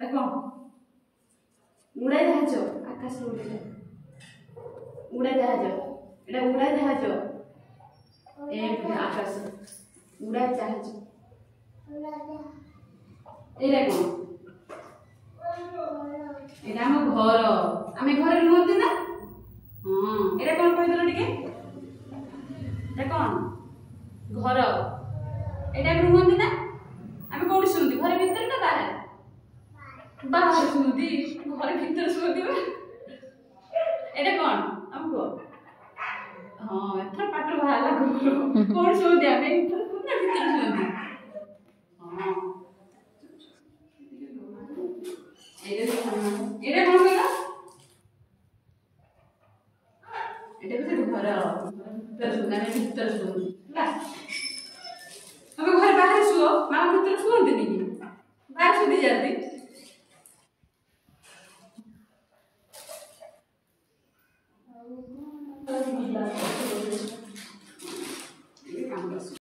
देखो उड़ाजाहाज आकाश उड़ाजाहाज एटा उड़ाजाहाज आकाश उड़ाजाहाज एटा कौन एटा हम घर आमे घर रुहती ना हां एटा कौन कहि दलो टिके एटा कौन घर एटा रुहती ना आमे कोठी सुनती घर भीतर ना बाहर बाहर सुनती घर भीतर सुनती एटा कौन हमको हां एथर पाटर बाहर लागो कोठी सुनती आमे भीतर सुनती हां एटा कौन कहला एटा भी घर भीतर सुनना भीतर सुनती ना हमें घर बाहर सुओ मां भीतर सुनती नहीं बाहर सुधी जाती